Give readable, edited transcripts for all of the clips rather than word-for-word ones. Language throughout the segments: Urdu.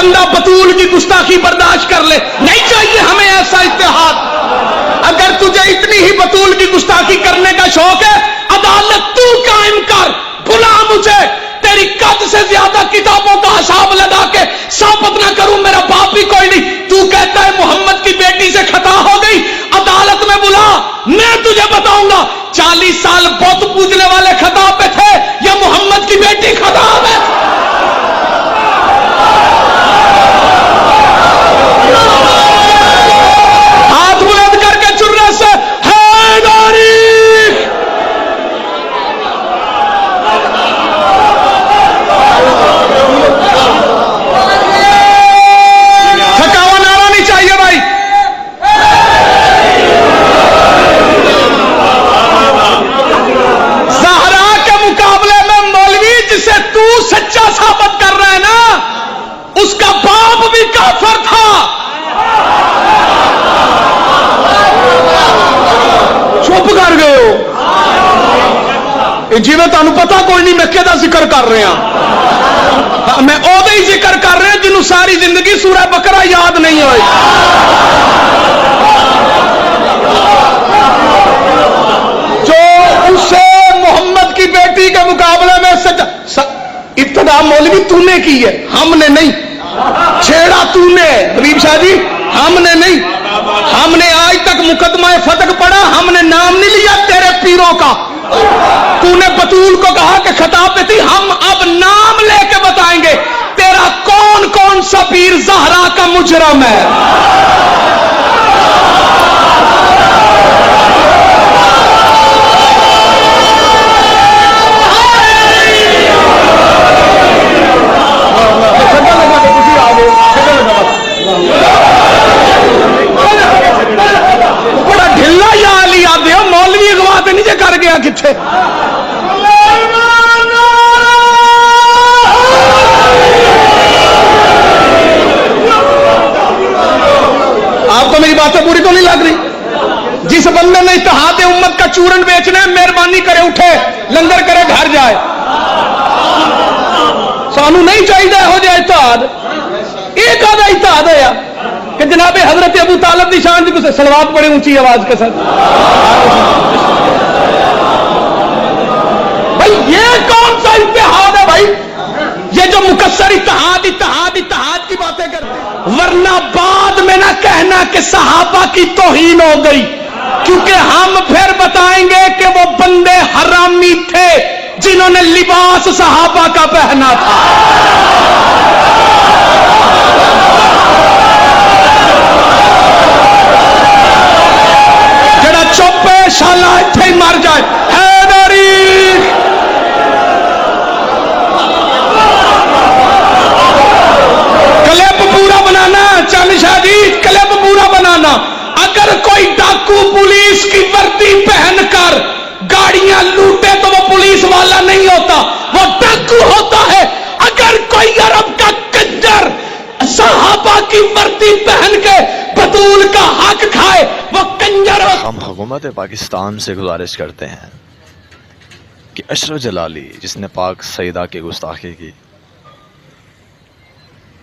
بندہ بطول کی گستاخی برداشت کر لے. نہیں چاہیے ہمیں ایسا اتحاد. اگر تجھے اتنی ہی بطول کی گستاخی کرنے کا شوق ہے، عدالت تو قائم کر. بلا مجھے، تیری قد سے زیادہ کتابوں کا حساب لگا کے ثابت نہ کروں، میرا باپ بھی کوئی نہیں. تو کہتا ہے محمد کی بیٹی سے خطا ہو گئی، عدالت میں بلا، میں تجھے بتاؤں گا 40 سال بت پوجنے والے خطا پہ تھے یا محمد کی بیٹی خطا میں. ہاتھ بلند کر کے چرنے سے حیداری. تھکاوا نعرہ نہیں چاہیے بھائی. زہرا کے مقابلے میں مولوی جسے تو سچا ثابت کر رہا ہے نا، اس کا باپ بھی کافر تھا. چپ کر گئے ہو جی؟ میں تمہیں پتا کوئی نہیں میں کہدا ذکر کر رہا ہوں. میں او ہی ذکر کر رہا ہوں جنہوں ساری زندگی سورہ بقرہ یاد نہیں ہوئی. جو اسے محمد کی بیٹی کے مقابلے میں ابتدا مولوی تو نے کی ہے، ہم نے نہیں. چھیڑا تو نے حبیب شاہ جی، ہم نے نہیں. ہم نے آج تک مقدمہ فتح پڑھا، ہم نے نام نہیں لیا تیرے پیروں کا. تو نے بطول کو کہا کہ خطا پہ تھی، ہم اب نام لے کے بتائیں گے تیرا کون کون سا پیر زہرا کا مجرم ہے. بڑا ڈھلا یا علی آدھے ہو، مولوی اغوا تے نہیں کر گیا کتنے. آپ کو میری باتیں پوری تو نہیں لگ رہی؟ جس بندے نے اتحاد امت کا چورن بیچنا ہے، مہربانی کرے اٹھے لنگر کرے گھر جائے. سانو نہیں چاہیے ہو جائے اتحاد. ایک آدھا اتحاد ہے کہ جناب حضرت ابو طالب کی شان جی کو سلوات پڑے اونچی آواز کے ساتھ. بھائی یہ کون سا اتحاد ہے بھائی؟ یہ جو مکسر اتحاد اتحاد اتحاد کی باتیں کرتے ہیں. ورنہ بعد میں نہ کہنا کہ صحابہ کی توہین ہو گئی، کیونکہ ہم پھر بتائیں گے کہ وہ بندے حرامی تھے جنہوں نے لباس صحابہ کا پہنا تھا. جڑا چپ ہے شالا اتھے ہی مر جائے. حیدری کلپ پورا بنانا، چند شاہ جی کلپ پورا بنانا. اگر کوئی ڈاکو پولیس کی وردی پہن کر گاڑیاں لوٹے تو وہ پولیس والا نہیں ہوتا، وہ ڈاکو ہوتا ہے. اگر کوئی عرب کا کنجر صحابہ کی وردی پہن کے بطول کا حق کھائے وہ کنجر. ہم حکومت پاکستان سے گزارش کرتے ہیں کہ اشرف جلالی جس نے پاک سیدہ کی گستاخی کی،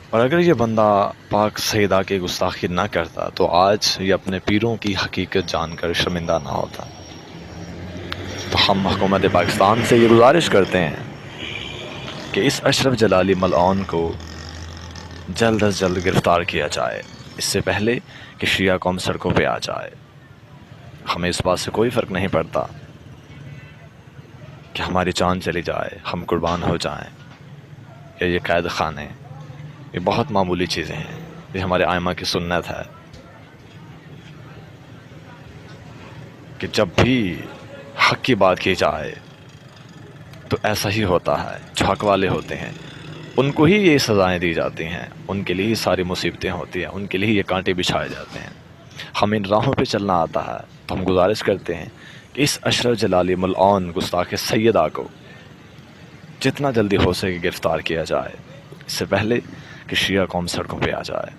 اور اگر یہ بندہ پاک سیدہ کی گستاخی نہ کرتا تو آج یہ اپنے پیروں کی حقیقت جان کر شرمندہ نہ ہوتا. تو ہم حکومت پاکستان سے یہ گزارش کرتے ہیں کہ اس اشرف جلالی ملعون کو جلد از جلد گرفتار کیا جائے، اس سے پہلے کہ شیعہ قوم سڑکوں پہ آ جائے. ہمیں اس بات سے کوئی فرق نہیں پڑتا کہ ہماری جان چلی جائے، ہم قربان ہو جائیں یا یہ قید خانے. یہ بہت معمولی چیزیں ہیں، یہ ہمارے ائمہ کی سنت ہے کہ جب بھی حق کی بات کی جائے تو ایسا ہی ہوتا ہے. جو حق والے ہوتے ہیں ان کو ہی یہ سزائیں دی جاتی ہیں، ان کے لیے ہی ساری مصیبتیں ہوتی ہیں، ان کے لیے یہ کانٹے بچھائے جاتے ہیں. ہمیں ان راہوں پہ چلنا آتا ہے. تو ہم گزارش کرتے ہیں کہ اس اشرف جلالی ملعون گستاخ سیدہ کو جتنا جلدی ہو سکے گرفتار کیا جائے، اس سے پہلے کہ شیعہ قوم سڑکوں پہ آ جائے.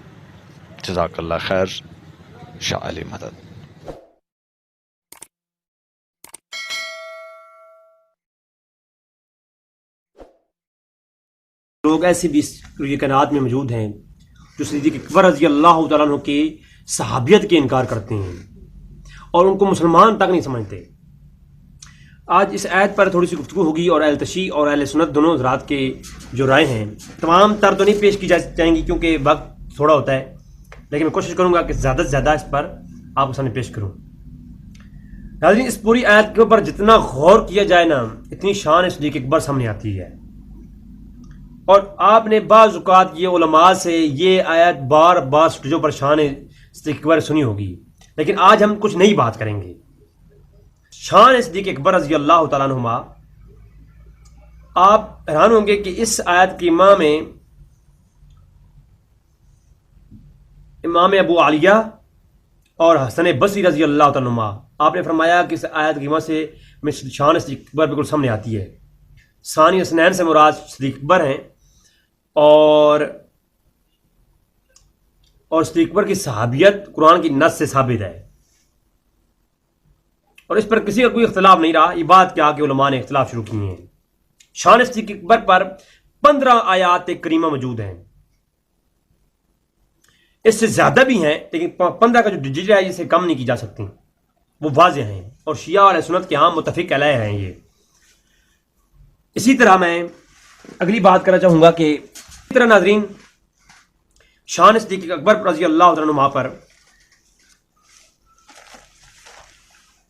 جزاک اللہ خیر. شاہ علی مدد. لوگ ایسے بھی یہ کائنات میں موجود ہیں جو صدیق اکبر رضی اللہ تعالیٰ عنہ کی صحابیت کے انکار کرتے ہیں اور ان کو مسلمان تک نہیں سمجھتے. آج اس آیت پر تھوڑی سی گفتگو ہوگی اور اہل تشیع اور اہل سنت دونوں حضرات کے جو رائے ہیں تمام تر تو نہیں پیش کی جائیں گی کیونکہ وقت تھوڑا ہوتا ہے، لیکن میں کوشش کروں گا کہ زیادہ سے زیادہ اس پر آپ کے سامنے پیش کروں. ناظرین، اس پوری آیت کے اوپر جتنا غور کیا جائے نا اتنی شان صدیق اکبر سامنے آتی ہے. اور آپ نے بعض اوقات یہ علماء سے یہ آیت بار بار سٹیجوں پر شان صدیق اکبر سنی ہوگی، لیکن آج ہم کچھ نئی بات کریں گے. شان صدیق اکبر رضی اللہ تعالیٰ عنہما، آپ حیران ہوں گے کہ اس آیت کی ماں میں امام ابو عالیہ اور حسن بصری رضی اللہ تعالیٰ عنہما، آپ نے فرمایا کہ اس آیت کی ماں سے شان صدیق اکبر بالکل سامنے آتی ہے. ثانی حسنین سے مراد صدیق اکبر ہیں اور صدیق اکبر کی صحابیت قرآن کی نص سے ثابت ہے، اور اس پر کسی کا کوئی اختلاف نہیں رہا. یہ بات کیا کہ علماء نے اختلاف شروع کیے ہیں. شان صدیق اکبر پر 15 آیات کریمہ موجود ہیں، اس سے زیادہ بھی ہیں، لیکن 15 کا جو ڈیجٹ ہے اسے کم نہیں کی جا سکتی، وہ واضح ہیں اور شیعہ اور سنت کے ہاں متفق علیہ ہیں یہ. اسی طرح میں اگلی بات کرنا چاہوں گا کہ اسی طرح ناظرین شان صدیق اکبر رضی اللہ عنہ پر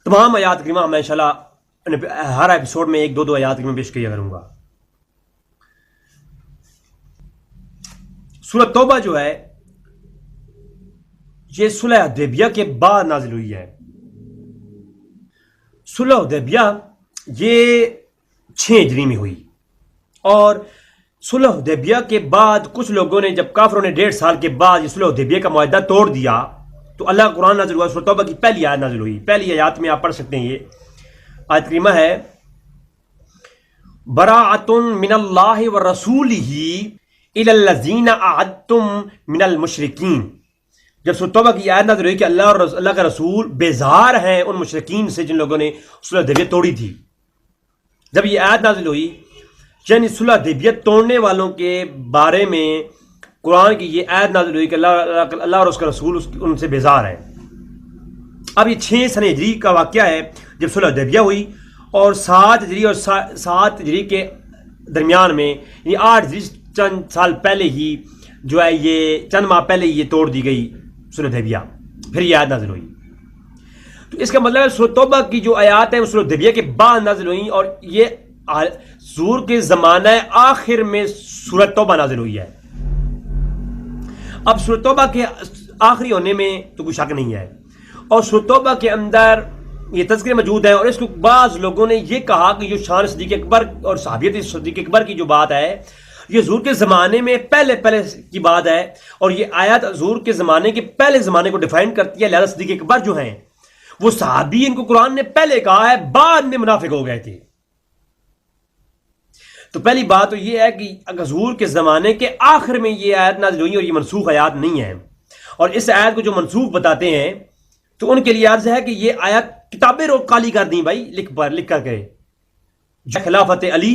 تمام آیات کریمہ میں انشاءاللہ ہر ایپیسوڈ میں 1-2 آیات کریمہ پیش کیا کروں گا. سورۃ توبہ جو ہے یہ صلح حدیبیہ کے بعد نازل ہوئی ہے. صلح حدیبیہ یہ 6 ہجری میں ہوئی، اور صلح حدیبیہ کے بعد کچھ لوگوں نے، جب کافروں نے 1.5 سال کے بعد یہ صلح حدیبیہ کا معاہدہ توڑ دیا تو اللہ قرآن نازل ہوا. سورۃ توبہ کی پہلی آیت نازل ہوئی. پہلی آیات میں آپ پڑھ سکتے ہیں، یہ آیت کریمہ ہے براءۃ من اللہ ورسولہ الی الذین عاہدتم من المشرکین. جب سورۃ توبہ کی آیت نازل ہوئی کہ اللہ اور اللہ کا رسول بیزار ہیں ان مشرکین سے جن لوگوں نے صلح حدیبیہ توڑی تھی. جب یہ آیت نازل ہوئی یعنی صلح حدیبیہ توڑنے والوں کے بارے میں قرآن کی یہ آیت نازل ہوئی کہ اللہ اور اس کا رسول ان سے بیزار ہے. اب یہ 6 سن ہجری کا واقعہ ہے جب صلح حدیبیہ ہوئی، اور 7 ہجری اور 7 ہجری کے درمیان میں یعنی 8 ہجری چند سال پہلے ہی جو ہے یہ چند ماہ پہلے یہ توڑ دی گئی صلح حدیبیہ، پھر یہ آیت نازل ہوئی. تو اس کا مطلب ہے سورۃ توبہ کی جو آیات ہیں وہ صلح حدیبیہ کے بعد نازل ہوئی، اور یہ حضور کے زمانہ آخر میں سورۃ توبہ نازل ہوئی ہے. اب سورۃ توبہ کے آخری ہونے میں تو کوئی شک نہیں ہے، اور سورۃ توبہ کے اندر یہ تذکرے موجود ہیں، اور اس کو بعض لوگوں نے یہ کہا کہ جو شان صدیق اکبر اور صحابیت صدیق اکبر کی جو بات ہے یہ حضور کے زمانے میں پہلے کی بات ہے، اور یہ آیت حضور کے زمانے کے پہلے زمانے کو ڈیفائن کرتی ہے. لہذا صدیق اکبر جو ہیں وہ صحابی، ان کو قرآن نے پہلے کہا ہے، بعد میں منافق ہو گئے تھے. تو پہلی بات تو یہ ہے کہ حضور کے زمانے کے آخر میں یہ آیت نازل ہوئی اور یہ منسوخ آیات نہیں ہے. اور اس آیت کو جو منسوخ بتاتے ہیں تو ان کے لیے عرض ہے کہ یہ آیت کتابیں روک کالی کر دیں بھائی، لکھ کر کے. خلافت علی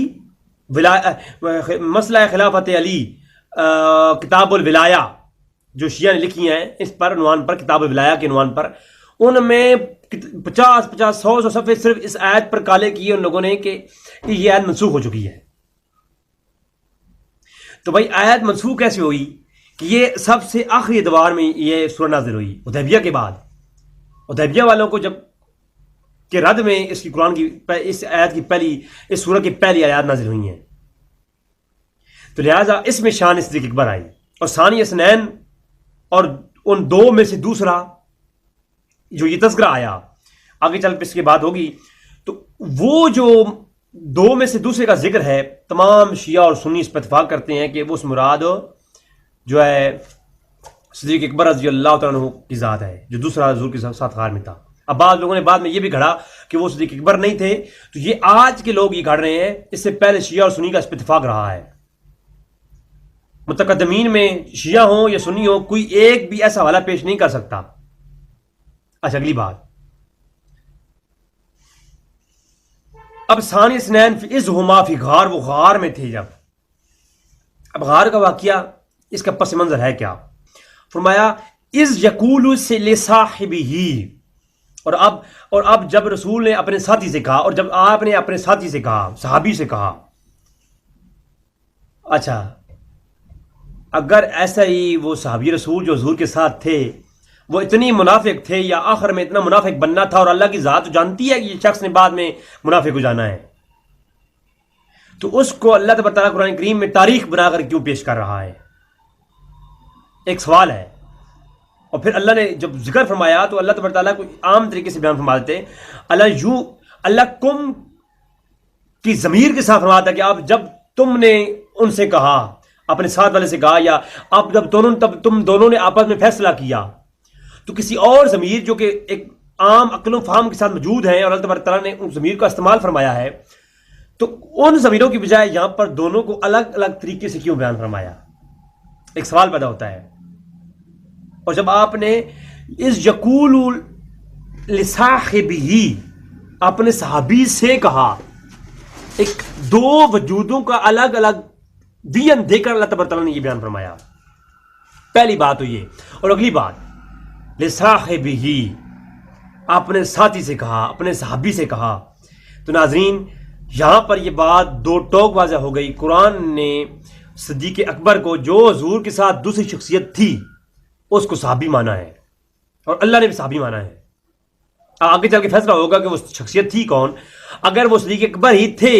مسئلہ خلافت علی کتاب الولایہ جو شیعہ نے لکھی ہیں اس پر عنوان پر، کتاب الولایہ کے عنوان پر، ان میں 50-100 صفحے صرف اس آیت پر کالے کیے ان لوگوں نے کہ یہ آیت منسوخ ہو چکی ہے. تو بھائی آیت منسوخ کیسے ہوئی کہ یہ سب سے آخری ادوار میں یہ سورہ نازل ہوئی حدیبیہ کے بعد. حدیبیہ والوں کو جب کہ رد میں اس کی قرآن کی اس آیت کی پہلی، اس سورہ کی پہلی آیات نازل ہوئی ہیں، تو لہٰذا اس میں شان صدیق اکبر آئی. اور ثانی حسنین اور ان 2 میں سے دوسرا جو یہ تذکرہ آیا، آگے چل اس کی بات ہوگی، تو وہ جو 2 میں سے دوسرے کا ذکر ہے، تمام شیعہ اور سنی اس پر اتفاق کرتے ہیں کہ وہ اس مراد جو ہے صدیق اکبر رضی اللہ تعالیٰ عنہ کی ذات ہے جو دوسرا حضور کے ساتھ غار میں تھا. اب بعض لوگوں نے بعد میں یہ بھی گھڑا کہ وہ صدیق اکبر نہیں تھے، تو یہ آج کے لوگ یہ گھڑ رہے ہیں. اس سے پہلے شیعہ اور سنی کا اس پر اتفاق رہا ہے. متقدمین میں شیعہ ہوں یا سنی ہوں کوئی ایک بھی ایسا حوالہ پیش نہیں کر سکتا. اچھا اگلی بات، اب ثانی اثنین اذ فی غار، وہ غار میں تھے جب. اب غار کا واقعہ اس کا پس منظر ہے کیا؟ فرمایا اذ یقول لصاحبہ، اور اب جب رسول نے اپنے ساتھی سے کہا، اور جب آپ نے اپنے ساتھی سے کہا، صحابی سے کہا. اچھا، اگر ایسا ہی وہ صحابی رسول جو حضور کے ساتھ تھے وہ اتنی منافق تھے، یا آخر میں اتنا منافق بننا تھا، اور اللہ کی ذات جانتی ہے کہ یہ شخص نے بعد میں منافق ہو جانا ہے، تو اس کو اللہ تبارک تعالیٰ قرآن کریم میں تاریخ بنا کر کیوں پیش کر رہا ہے؟ ایک سوال ہے. اور پھر اللہ نے جب ذکر فرمایا تو اللہ تبارک تعالیٰ کو عام طریقے سے بیان فرما دیتے ہیں. اللہ کم کی ضمیر کے ساتھ فرماتا ہے کہ آپ جب تم نے ان سے کہا، اپنے ساتھ والے سے کہا، یا آپ جب تم دونوں نے آپس میں فیصلہ کیا، تو کسی اور ضمیر جو کہ ایک عام عقل و فہم کے ساتھ موجود ہیں اور اللہ تبارک تعالیٰ نے ان ضمیر کا استعمال فرمایا ہے، تو ان ضمیروں کی بجائے یہاں پر دونوں کو الگ الگ طریقے سے کیوں بیان فرمایا؟ ایک سوال پیدا ہوتا ہے. اور جب آپ نے اس یقول لصاحبہ، اپنے صحابی سے کہا، ایک دو وجودوں کا الگ الگ دین دے کر اللہ تبارک تعالیٰ نے یہ بیان فرمایا. پہلی بات تو یہ. اور اگلی بات لصاحبہ، اپنے ساتھی سے کہا، اپنے صحابی سے کہا. تو ناظرین یہاں پر یہ بات دو ٹوک واضح ہو گئی. قرآن نے صدیق اکبر کو، جو حضور کے ساتھ دوسری شخصیت تھی، اس کو صحابی مانا ہے، اور اللہ نے بھی صحابی مانا ہے. آگے چل کے فیصلہ ہوگا کہ وہ شخصیت تھی کون. اگر وہ صدیق اکبر ہی تھے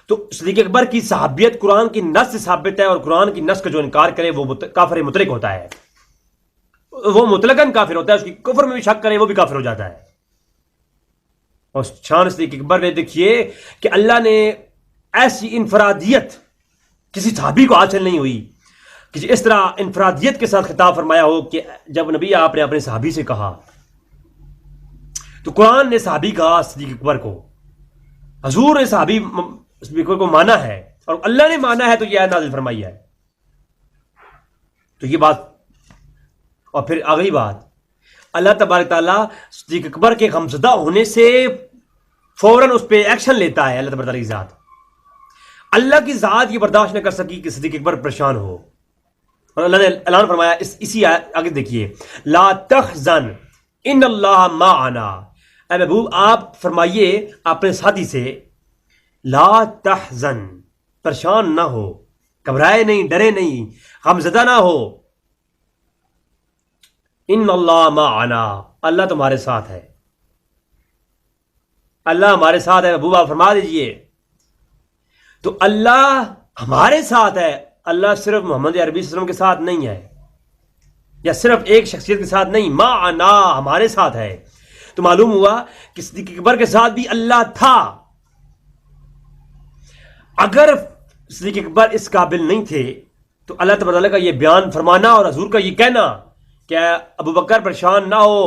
تو صدیق اکبر کی صحابیت قرآن کی نص سے ثابت ہے، اور قرآن کی نص کا جو انکار کرے وہ کافر مطلق ہوتا ہے، وہ مطلقاً کافر ہوتا ہے. اس کی کفر میں بھی شک کرے وہ بھی کافر ہو جاتا ہے. اور شان صدیق اکبر میں دیکھیے کہ اللہ نے ایسی انفرادیت کسی صحابی کو حاصل نہیں ہوئی کہ اس طرح انفرادیت کے ساتھ خطاب فرمایا ہو کہ جب نبی آپ نے اپنے صحابی سے کہا، تو قرآن نے صحابی کہا صدیق اکبر کو، حضور نے صحابی صدیق اکبر کو مانا ہے، اور اللہ نے مانا ہے تو یہ آیت نازل فرمائی ہے. تو یہ بات. اور پھر اگلی بات، اللہ تبارک تعالیٰ صدیق اکبر کے غمزدہ ہونے سے فوراً اس پہ ایکشن لیتا ہے. اللہ تبارک تعالیٰ کی ذات، اللہ کی ذات یہ برداشت نہ کر سکی کہ صدیق اکبر پریشان ہو، اور اللہ نے اعلان فرمایا اسی آگے دیکھیے، لا تحزن ان اللہ معنا. اے محبوب آپ فرمائیے اپنے ساتھی سے، لا تحزن، پریشان نہ ہو، گھبرائے نہیں، ڈرے نہیں، غمزدہ نہ ہو. ان اللہ معنا، اللہ تمہارے ساتھ ہے، اللہ ہمارے ساتھ ہے. محبوب آپ فرما دیجئے. تو اللہ ہمارے ساتھ ہے. اللہ صرف محمد عربی صلی اللہ علیہ وسلم کے ساتھ نہیں ہے، یا صرف ایک شخصیت کے ساتھ نہیں، معنا، ہمارے ساتھ ہے. تو معلوم ہوا کہ صدیق اکبر کے ساتھ بھی اللہ تھا. اگر صدیق اکبر اس قابل نہیں تھے تو اللہ تبارک تعالیٰ کا یہ بیان فرمانا اور حضور کا یہ کہنا کہ ابو بکر پریشان نہ ہو،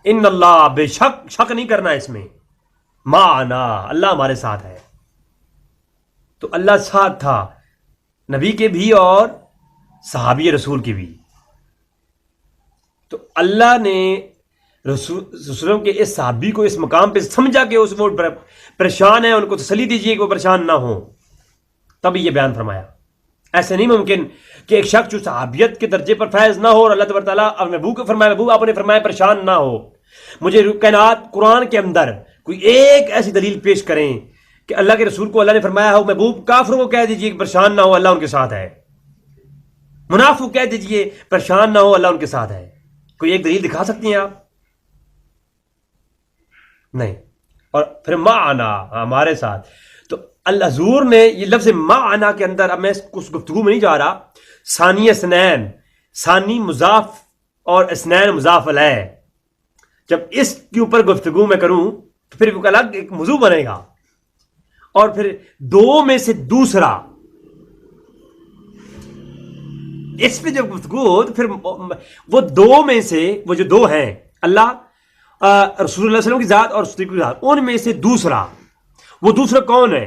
ان اللہ، بے شک نہیں کرنا اس میں، معنا، اللہ ہمارے ساتھ ہے. تو اللہ ساتھ تھا نبی کے بھی اور صحابی رسول کے بھی. تو اللہ نے رسول کے اس صحابی کو اس مقام پہ سمجھا کہ وہ پریشان ہیں، ان کو تسلی دیجیے کہ وہ پریشان نہ ہوں، تب یہ بیان فرمایا. ایسے نہیں ممکن کہ ایک شخص جو صحابیت کے درجے پر فیض نہ ہو، اور اللہ تبارک تعالیٰ محبوب کو فرمایا، محبوب آپ نے فرمایا پریشان نہ ہو. مجھے کائنات قرآن کے اندر کوئی ایک ایسی دلیل پیش کریں کہ اللہ کے رسول کو اللہ نے فرمایا ہو محبوب کافروں کو کہہ دیجئے کہ پریشان نہ ہو، اللہ ان کے ساتھ ہے، منافق کہہ دیجئے پریشان نہ ہو، اللہ ان کے ساتھ ہے. کوئی ایک دلیل دکھا سکتی ہیں آپ؟ نہیں. اور پھر معنا، ہمارے ساتھ. تو حضور نے یہ لفظ معنا کے اندر، اب میں اس گفتگو میں نہیں جا رہا، ثانی اثنین، ثانی مضاف اور اثنین مضاف علیہ، جب اس کے اوپر گفتگو میں کروں تو پھر وہ الگ ایک موضوع بنے گا. اور پھر دو میں سے دوسرا، اس پہ جب گفتگو ہو تو پھر وہ دو میں سے، وہ جو دو ہیں، اللہ، رسول اللہ صلی اللہ علیہ وسلم کی ذات اور صدیق کی ذات، ان میں سے دوسرا، وہ دوسرا کون ہے؟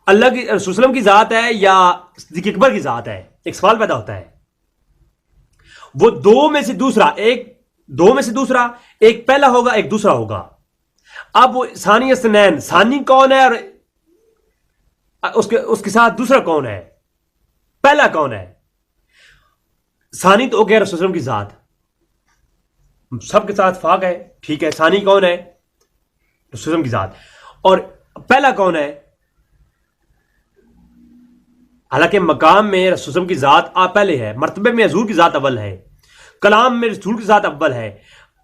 اللہ کی، رسول اللہ علیہ وسلم کی ذات ہے یا صدیق اکبر کی ذات ہے؟ ایک سوال پیدا ہوتا ہے. وہ دو میں سے دوسرا، دو میں سے دوسرا، ایک پہلا ہوگا ایک دوسرا ہوگا. اب وہ ثانی اثنین، ثانی کون ہے اور اس کے ساتھ دوسرا کون ہے، پہلا کون ہے؟ ثانی تو ہو گیا رسول وسلم کی ذات، سب کے ساتھ فاق ہے، ٹھیک ہے. ثانی کون ہے؟ رسول وسلم کی ذات. اور پہلا کون ہے؟ حالانکہ مقام میں رسول وسلم کی ذات پہلے ہے، مرتبے میں حضور کی ذات اول ہے، کلام میں رسول کی ذات اول ہے،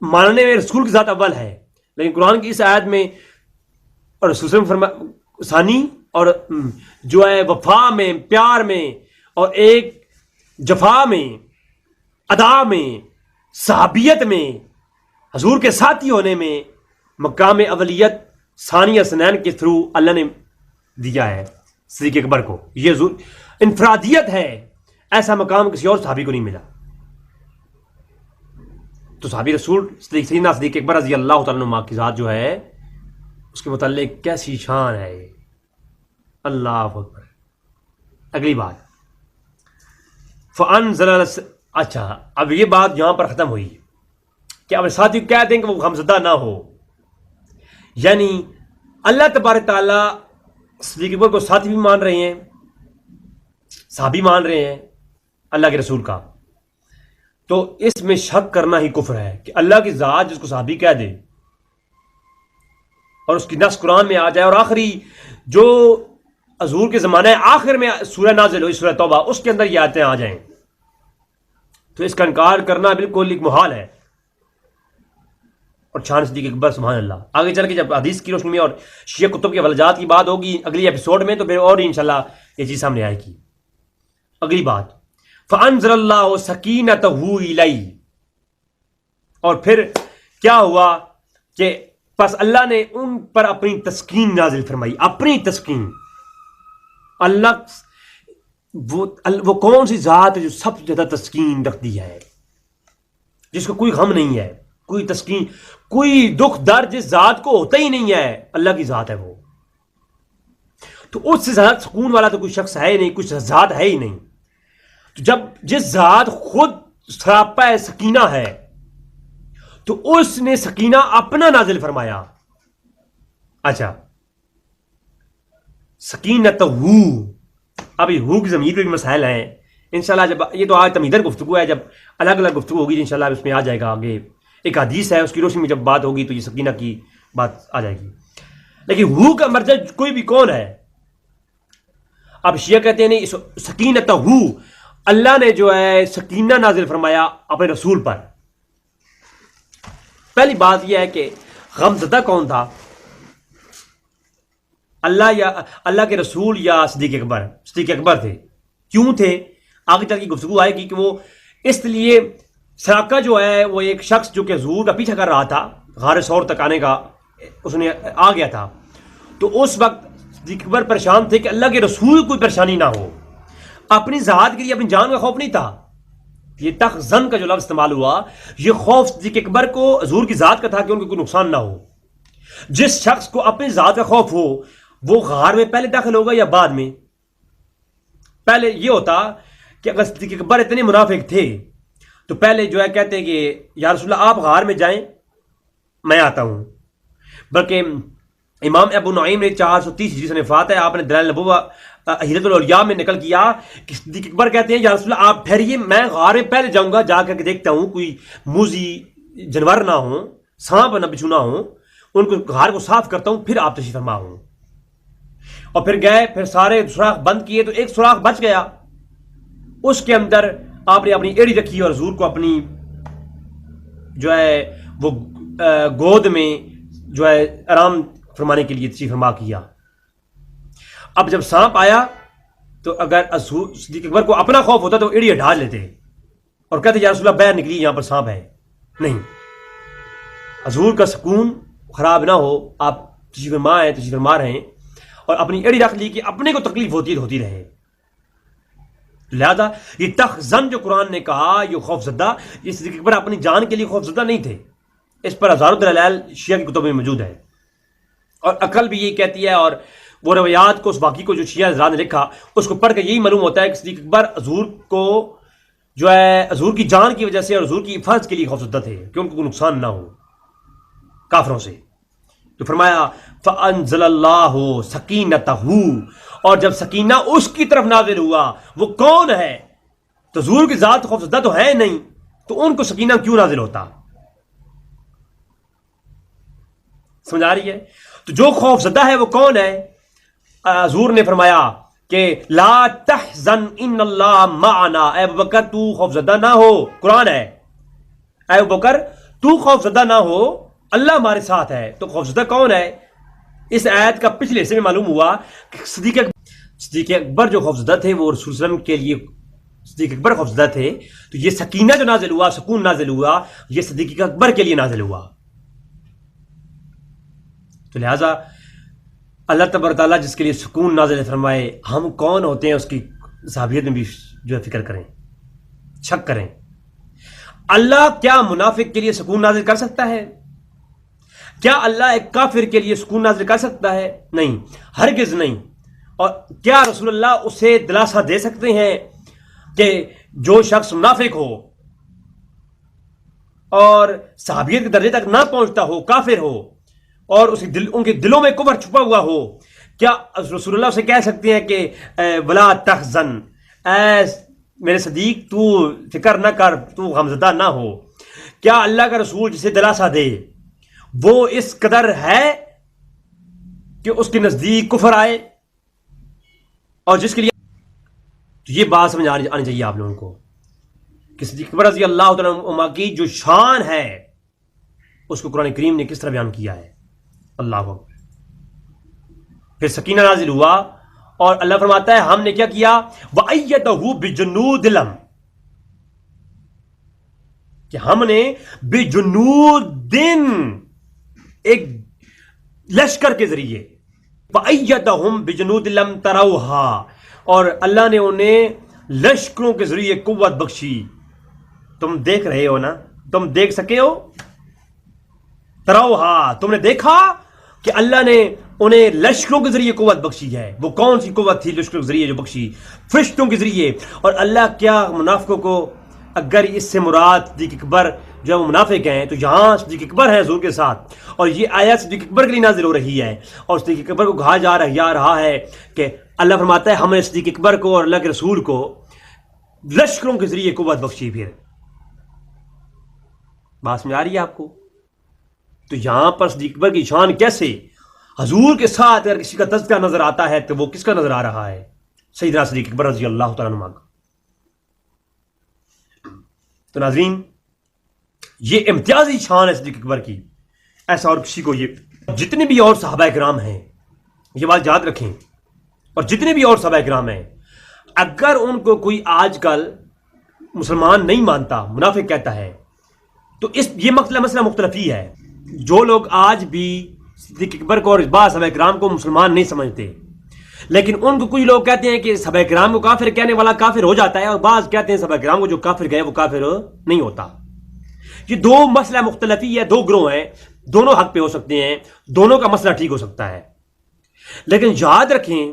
ماننے میں رسول کی ذات اول ہے. لیکن قرآن کی اس آیت میں اور رسول وسلم ثانی، اور جو ہے وفا میں، پیار میں، اور ایک جفا میں، ادا میں، صحابیت میں، حضور کے ساتھی ہونے میں مقام اولیت ثانی حسنین کے تھرو اللہ نے دیا ہے صدیق اکبر کو. یہ انفرادیت ہے، ایسا مقام کسی اور صحابی کو نہیں ملا. تو صحابی رسول سیدنا صدیق اکبر رضی اللہ تعالیٰ عنہ کی ذات جو ہے اس کے متعلق کیسی شان ہے. اللہ اکبر. اگلی بات فانزل. اچھا اب یہ بات یہاں پر ختم ہوئی کہ اب ساتھی کہتے ہیں کہ وہ غمزدہ نہ ہو، یعنی اللہ تبارک تعالیٰ صدیق اکبر کو ساتھی بھی مان رہے ہیں، صحابی مان رہے ہیں اللہ کے رسول کا. تو اس میں شک کرنا ہی کفر ہے کہ اللہ کی ذات جس کو صحابی کہہ دے اور اس کی نص قرآن میں آ جائے، اور آخری جو حضور کے زمانے آخر میں سورہ نازل ہوئی سورہ توبہ اس کے اندر یہ آیتیں آ جائیں، تو اس کا انکار کرنا بالکل ایک محال ہے. اور شان صدیق اکبر سبحان اللہ. آگے چل کے جب حدیث کی روشنی میں اور شیعہ کتب کے ولجات کی بات ہوگی اگلی ایپیسوڈ میں، تو پھر اور انشاءاللہ یہ چیز سامنے آئے گی. اگلی بات فانزل اللہ سکینتہ الیہ. اور پھر کیا ہوا کہ پس اللہ نے ان پر اپنی تسکین نازل فرمائی. اپنی تسکین. اللہ وہ کون سی ذات ہے جو سب سے زیادہ تسکین رکھتی ہے، جس کو کوئی غم نہیں ہے، کوئی تسکین، کوئی دکھ درد جس ذات کو ہوتا ہی نہیں ہے، اللہ کی ذات ہے وہ. تو اس سے زیادہ سکون والا تو کوئی شخص ہے ہی نہیں، کچھ ذات ہے ہی نہیں. تو جب جس ذات خود سراپا سکینہ ہے تو اس نے سکینہ اپنا نازل فرمایا. اچھا سکینت ہو، ابھی ہو کی ضمیر پہ بھی مسائل ہیں انشاءاللہ. جب یہ تو آج تمہیدن گفتگو ہے، جب الگ الگ گفتگو ہوگی انشاءاللہ اس میں آ جائے گا. آگے ایک حدیث ہے اس کی روشنی میں جب بات ہوگی تو یہ سکینہ کی بات آ جائے گی. لیکن ہو کا مرجع کوئی بھی کون ہے؟ اب شیعہ کہتے ہیں نہیں، سکینت ہو اللہ نے جو ہے سکینہ نازل فرمایا اپنے رسول پر. پہلی بات یہ ہے کہ غمزدہ کون تھا؟ اللہ یا اللہ کے رسول یا صدیق اکبر؟ صدیق اکبر تھے. کیوں تھے؟ آگے چل کی گفتگو آئے گی کہ وہ اس لیے سراقہ جو ہے وہ ایک شخص جو کہ حضور کا پیچھا کر رہا تھا، غار ثور تک آنے کا اس نے آ گیا تھا، تو اس وقت صدیق اکبر پریشان تھے کہ اللہ کے رسول کوئی پریشانی نہ ہو. اپنی ذات کے لیے اپنی جان کا خوف نہیں تھا. یہ تخزن کا جو لفظ استعمال ہوا یہ خوف صدیق اکبر کو حضور کی ذات کا تھا کہ ان کو کوئی نقصان نہ ہو. جس شخص کو اپنی ذات کا خوف ہو وہ غار میں پہلے داخل ہوگا یا بعد میں؟ پہلے یہ ہوتا کہ اگر صدیق اکبر اتنے منافق تھے تو پہلے جو ہے کہتے ہیں کہ یا رسول اللہ آپ غار میں جائیں میں آتا ہوں. بلکہ امام ابو نعیم نے 430 ہجری سے وفات ہے، آپ نے دلائل النبوہ حیرت الاولیاء میں نقل کیا کہ صدیق اکبر کہتے ہیں یا رسول اللہ آپ ٹھہریے، میں غار میں پہلے جاؤں گا، جا کر کے دیکھتا ہوں کوئی موذی جانور نہ ہوں، سانپ نہ بچھو نہ ہوں، ان کو غار کو صاف کرتا ہوں، پھر آپ تشریف فرما ہوں. اور پھر گئے، پھر سارے سوراخ بند کیے تو ایک سوراخ بچ گیا، اس کے اندر آپ نے اپنی ایڑی رکھی اور حضور کو اپنی جو ہے وہ گود میں جو ہے آرام فرمانے کے لیے تشریف فرما کیا. اب جب سانپ آیا تو اگر صدیق اکبر کو اپنا خوف ہوتا تو ایڑی ہٹا لیتے اور کہتے یا رسول اللہ باہر نکلی، یہاں پر سانپ ہے. نہیں، حضور کا سکون خراب نہ ہو، آپ تشریف فرما ہیں، تشریف فرما رہے ہیں اور اپنی ایڑی رکھ لی کہ اپنے کو تکلیف ہوتی رہے. لہذا یہ تخزن جو قرآن نے کہا یہ خوف زدہ، یہ صدیق اکبر اپنی جان کے لیے خوف زدہ نہیں تھے. اس پر ہزاروں دلائل شیعہ کی کتب میں موجود ہے اور عقل بھی یہی کہتی ہے. اور وہ روایات کو، اس واقعی کو جو شیعہ حضرات نے لکھا اس کو پڑھ کے یہی معلوم ہوتا ہے کہ صدیق اکبر حضور کو جو ہے حضور کی جان کی وجہ سے اور حضور کی حفاظت کے لیے خوف زدہ تھے کہ ان کو کوئی نقصان نہ ہو کافروں سے. تو فرمایا فانزل اللہ سکینتہ، اور جب سکینہ اس کی طرف نازل ہوا وہ کون ہے؟ تو حضور کی ذات خوفزدہ تو ہے نہیں، تو ان کو سکینہ کیوں نازل ہوتا؟ سمجھ آ رہی ہے؟ تو جو خوف زدہ ہے وہ کون ہے؟ حضور نے فرمایا کہ لا تحزن ان اللہ معنا، اے ابو بکر تو خوف زدہ نہ ہو، قرآن ہے، اے ابو بکر تو خوف زدہ نہ ہو، اللہ ہمارے ساتھ ہے۔ تو خوف زدہ کون ہے؟ اس آیت کا پچھلے حصے میں معلوم ہوا کہ صدیق اکبر جو خوف زدہ تھے وہ رسول صلی اللہ علیہ وسلم کے لیے صدیق اکبر خوف زدہ تھے، تو یہ سکینہ جو نازل ہوا، سکون نازل ہوا، یہ صدیق اکبر کے لیے نازل ہوا۔ تو لہٰذا اللہ تبارک تعالیٰ جس کے لیے سکون نازل فرمائے، ہم کون ہوتے ہیں اس کی صحابیت میں بھی جو ہے فکر کریں، شک کریں۔ اللہ کیا منافق کے لیے سکون نازل کر سکتا ہے؟ کیا اللہ ایک کافر کے لیے سکون نازل کر سکتا ہے؟ نہیں، ہرگز نہیں۔ اور کیا رسول اللہ اسے دلاسا دے سکتے ہیں کہ جو شخص منافق ہو اور صحابیت کے درجے تک نہ پہنچتا ہو، کافر ہو، اور ان کے دلوں میں کفر چھپا ہوا ہو، کیا رسول اللہ سے کہہ سکتے ہیں کہ ولا تحزن، اے میرے صدیق تو فکر نہ کر، تو غمزدہ نہ ہو؟ کیا اللہ کا رسول جسے دلاسا دے وہ اس قدر ہے کہ اس کے نزدیک کفر آئے؟ اور جس کے لیے تو یہ بات سمجھ آنی چاہیے آپ لوگوں کو کہ صدیق اکبر رضی اللہ تعالیٰ عنہ کی جو شان ہے اس کو قرآن کریم نے کس طرح بیان کیا ہے۔ اللہ اکبر۔ پھر سکینہ نازل ہوا اور اللہ فرماتا ہے ہم نے کیا کیا؟ وَأَيَّدَهُ بِجُنُودٍ لَمْ، کہ ہم نے بِجُنُودٍ ایک لشکر کے ذریعے، وَأَيَّدَهُمْ بِجُنُودٍ لَمْ تَرَوْهَا، اور اللہ نے انہیں لشکروں کے ذریعے قوت بخشی۔ تم دیکھ رہے ہو نا، تم دیکھ سکے ہو؟ تروہا، تم نے دیکھا کہ اللہ نے انہیں لشکروں کے ذریعے قوت بخشی ہے۔ وہ کون سی قوت تھی لشکروں کے ذریعے جو بخشی؟ فرشتوں کے ذریعے۔ اور اللہ کیا منافقوں کو، اگر اس سے مراد صدیق اکبر جو ہے وہ منافق ہیں، تو یہاں صدیق اکبر ہے حضور کے ساتھ، اور یہ آیت صدیق اکبر کے لیے نازل ہو رہی ہے، اور صدیق اکبر کو کہا جا رہا ہے کہ اللہ فرماتا ہے ہم نے صدیق اکبر کو اور اللہ کے رسول کو لشکروں کے ذریعے قوت بخشی۔ پھر بات سمجھ آ رہی ہے آپ کو؟ تو یہاں پر صدیق اکبر کی شان کیسے؟ حضور کے ساتھ اگر کسی کا تذکرہ نظر آتا ہے تو وہ کس کا نظر آ رہا ہے؟ سیدنا صدیق اکبر رضی اللہ تعالیٰ عنہ کا۔ تو ناظرین، یہ امتیازی شان ہے صدیق اکبر کی، ایسا اور کسی کو یہ جتنے بھی اور صحابہ کرام ہیں، یہ بات یاد رکھیں، اور جتنے بھی اور صحابہ کرام ہیں، اگر ان کو کوئی آج کل مسلمان نہیں مانتا، منافق کہتا ہے، تو یہ مسئلہ مختلف ہی ہے۔ جو لوگ آج بھی صدیق اکبر کو اور بعض صحابہ کرام کو مسلمان نہیں سمجھتے، لیکن ان کو کچھ لوگ کہتے ہیں کہ صحابہ کرام کو کافر کہنے والا کافر ہو جاتا ہے، اور بعض کہتے ہیں صحابہ کرام کو جو کافر کہے وہ کافر نہیں ہوتا۔ یہ دو مسئلہ مختلف ہی ہے، دو گروہ ہیں، دونوں حق پہ ہو سکتے ہیں، دونوں کا مسئلہ ٹھیک ہو سکتا ہے، لیکن یاد رکھیں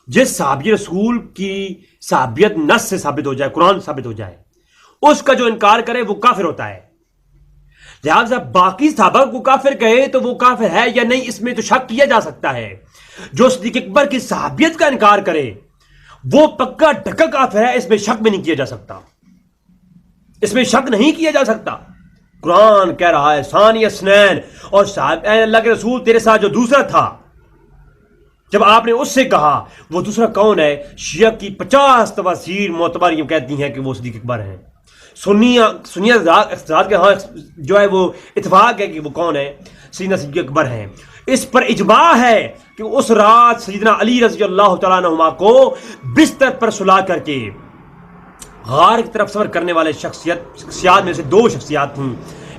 جس صحابی رسول کی صحابیت نص سے ثابت ہو جائے، قرآن سے ثابت ہو جائے، اس کا جو انکار کرے وہ کافر ہوتا ہے۔ لہٰذا باقی صحابہ کو کافر کہے تو وہ کافر ہے یا نہیں، اس میں تو شک کیا جا سکتا ہے۔ جو صدیق اکبر کی صحابیت کا انکار کرے وہ پکا ڈھکا کافر ہے، اس میں شک بھی نہیں کیا جا سکتا، اس میں شک نہیں کیا جا سکتا۔ قرآن کہہ رہا ہے ثانی اثنین، اور صاحب اے اللہ کے رسول تیرے ساتھ جو دوسرا تھا، جب آپ نے اس سے کہا وہ دوسرا کون ہے؟ شیعہ کی 50 تفاسیر معتبر یہ کہتی ہیں کہ وہ صدیق اکبر ہیں۔ سنی حضرات کے ہاں جو ہے وہ اتفاق ہے کہ وہ کون ہے؟ سیدنا صدیق اکبر ہیں۔ اس پر اجماع ہے کہ اس رات سیدنا علی رضی اللہ تعالیٰ عنہما کو بستر پر سلا کر کے غار کی طرف سفر کرنے والے شخصیات میں سے دو شخصیات تھیں،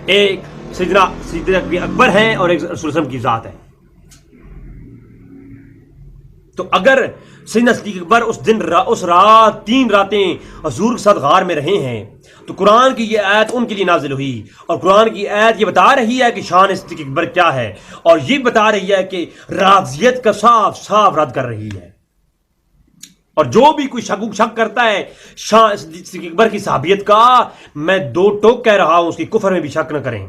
ایک سیدنا صدیق اکبر ہیں اور ایک رسول اللہ کی ذات ہے۔ تو اگر سیدنا صدیق اکبر اس رات 3 راتیں حضور کے ساتھ غار میں رہے ہیں تو قرآن کی یہ آیت ان کے لیے نازل ہوئی، اور قرآن کی آیت یہ بتا رہی ہے کہ شان صدیق اکبر کیا ہے، اور یہ بتا رہی ہے کہ رافضیت کا صاف صاف رد کر رہی ہے۔ اور جو بھی کوئی شک کرتا ہے شان صدیق اکبر کی صحابیت کا، میں 2 ٹوک کہہ رہا ہوں، اس کی کفر میں بھی شک نہ کریں۔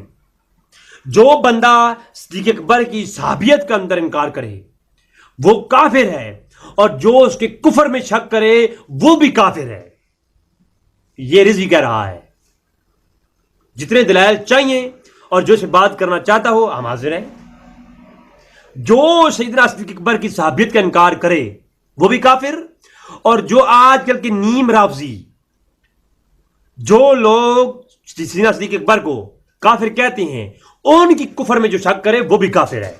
جو بندہ صدیق اکبر کی صحابیت کا اندر انکار کرے وہ کافر ہے، اور جو اس کے کفر میں شک کرے وہ بھی کافر ہے۔ یہ رضی کہہ رہا ہے. جتنے دلائل چاہیے اور جو سے بات کرنا چاہتا ہو ہم حاضر ہیں. جو سیدنا صدیق اکبر کی صحابیت کا انکار کرے وہ بھی کافر، اور جو آج کل کے نیم رافضی جو لوگ سیدنا صدیق اکبر کو کافر کہتے ہیں ان کی کفر میں جو شک کرے وہ بھی کافر ہے.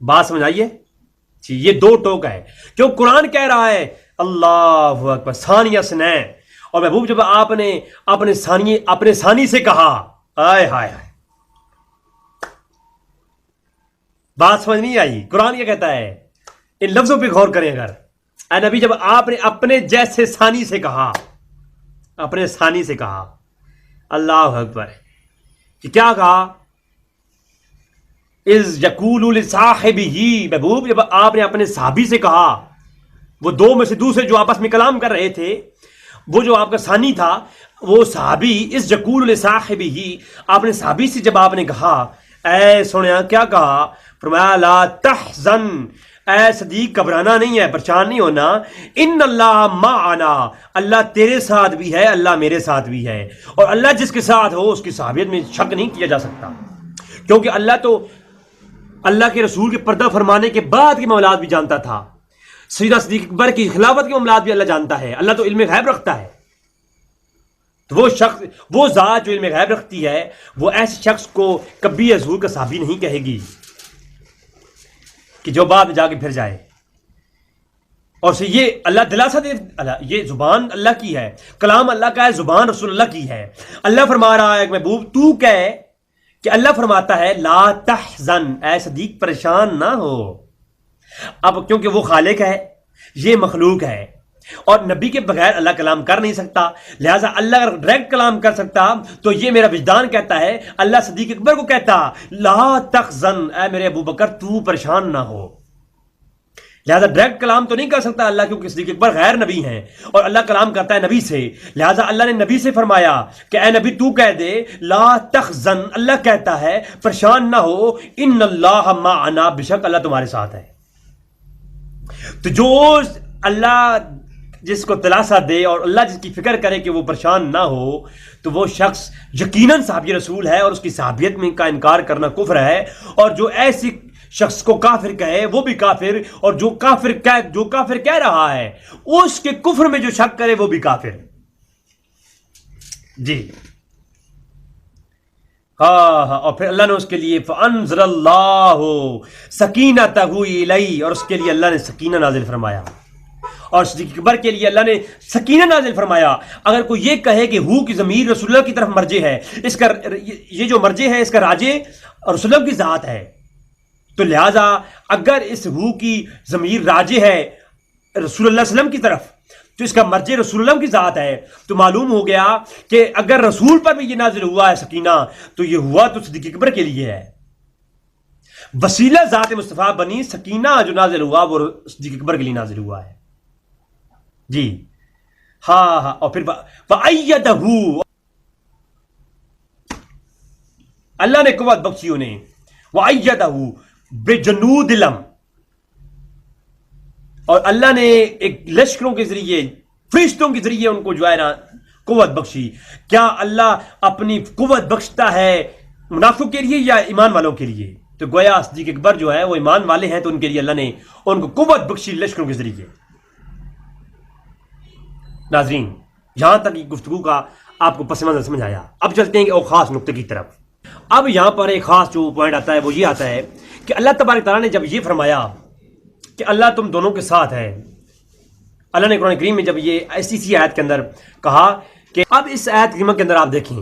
بات سمجھ آئیے؟ یہ دو ٹوک ہے. کیوں قرآن کہہ رہا ہے اللہ اکبر ثانیہ اثنین، اور محبوب جب آپ نے اپنے ثانی سے کہا، آئے ہائے ہائے، بات سمجھ نہیں آئی؟ قرآن کیا کہتا ہے؟ ان لفظوں پہ غور کریں. اگر اے نبی جب آپ نے اپنے جیسے ثانی سے کہا، اپنے ثانی سے کہا، اللہ اکبر، کہ کیا کہا؟ اذ یقول لصاحبہ، محبوب جب آپ نے اپنے صحابی سے کہا، وہ دو میں سے دوسرے جو آپس میں کلام کر رہے تھے، وہ جو آپ کا ثانی تھا وہ صحابی، اذ یقول لصاحبہ، آپ نے صحابی سے جب آپ نے کہا، اے سنیا کیا کہا؟ فرمایا لا تحزن، اے صدیق گھبرانا نہیں ہے، پریشان نہیں ہونا، ان اللہ معنا، اللہ تیرے ساتھ بھی ہے، اللہ میرے ساتھ بھی ہے. اور اللہ جس کے ساتھ ہو اس کی صحابیت میں شک نہیں کیا جا سکتا، کیونکہ اللہ تو اللہ کے رسول کے پردہ فرمانے کے بعد کے معاملات بھی جانتا تھا. سیدنا صدیق اکبر کی خلافت کے معاملات بھی اللہ جانتا ہے. اللہ تو علم غیب رکھتا ہے. تو وہ شخص، وہ ذات جو علم غیب رکھتی ہے، وہ ایسے شخص کو کبھی حضور کا صحابی نہیں کہے گی کہ جو بعد میں جا کے پھر جائے. اور سے یہ اللہ دلاسا دے، یہ زبان اللہ کی ہے، کلام اللہ کا ہے، زبان رسول اللہ کی ہے. اللہ فرما رہا ہے کہ محبوب تو کہے کہ اللہ فرماتا ہے لا تحزن، اے صدیق پریشان نہ ہو. اب کیونکہ وہ خالق ہے، یہ مخلوق ہے، اور نبی کے بغیر اللہ کلام کر نہیں سکتا، لہٰذا اللہ اگر ڈائریکٹ کلام کر سکتا تو یہ میرا وجدان کہتا ہے، اللہ صدیق اکبر کو کہتا لا تحزن، اے میرے ابو بکر تو پریشان نہ ہو. لہذا ڈائریکٹ کلام تو نہیں کر سکتا اللہ، کیونکہ صدیق اکبر غیر نبی ہیں اور اللہ کلام کرتا ہے نبی سے. لہذا اللہ نے نبی سے فرمایا کہ اے نبی تو کہہ دے لا تحزن، اللہ کہتا ہے پریشان نہ ہو، ان اللہ معنا، بے شک اللہ تمہارے ساتھ ہے. تو جو اللہ جس کو دلاسا دے اور اللہ جس کی فکر کرے کہ وہ پریشان نہ ہو، تو وہ شخص یقیناً صحابی رسول ہے، اور اس کی صحابیت میں کا انکار کرنا کفر ہے. اور جو ایسی شخص کو کافر کہے وہ بھی کافر، اور جو کافر کہہ رہا ہے اس کے کفر میں جو شک کرے وہ بھی کافر. جی ہاں، اور پھر اللہ نے اس کے لیے فانزل اللہ سکینتہ الیہ، اور اس کے لیے اللہ نے سکینہ نازل فرمایا. اور صدیق اکبر کے لیے اللہ نے سکینہ نازل فرمایا. اگر کوئی یہ کہے کہ ہو کی ضمیر رسول اللہ کی طرف مرجع ہے، اس کا یہ جو مرجع ہے اس کا راجع رسول اللہ کی ذات ہے، تو لہذا اگر اس ہو کی ضمیر راجع ہے رسول اللہ صلی اللہ علیہ وسلم کی طرف، تو اس کا مرجع رسول اللہ کی ذات ہے. تو معلوم ہو گیا کہ اگر رسول پر بھی یہ نازل ہوا ہے سکینہ، تو یہ ہوا تو صدیق اکبر کے لیے ہے. وسیلہ ذات مصطفیٰ بنی سکینہ جو نازل ہوا وہ صدیق اکبر کے لیے نازل ہوا ہے. جی ہاں، اور پھر وَأَيَّدَهُ، اللہ نے قوت بخشی انہیں، وَأَيَّدَهُ بِجُنُودٍ لَمْ، اور اللہ نے ایک لشکروں کے ذریعے، فرشتوں کے ذریعے ان کو جو ہے نا قوت بخشی. کیا اللہ اپنی قوت بخشتا ہے منافق کے لیے یا ایمان والوں کے لیے؟ تو گویا صدیق اکبر جو ہے وہ ایمان والے ہیں، تو ان کے لیے اللہ نے ان کو قوت بخشی لشکروں کے ذریعے. ناظرین، یہاں تک یہ گفتگو کا آپ کو پس منظر سمجھ آیا. اب چلتے ہیں ایک خاص نقطے کی طرف. اب یہاں پر ایک خاص جو پوائنٹ آتا ہے وہ یہ آتا ہے کہ اللہ تبارک تعالیٰ نے جب یہ فرمایا کہ اللہ تم دونوں کے ساتھ ہے، اللہ نے قرآن کریم میں جب یہ ایسی سی آیت کے اندر کہا کہ اب اس آیت کریمہ کے اندر آپ دیکھیں،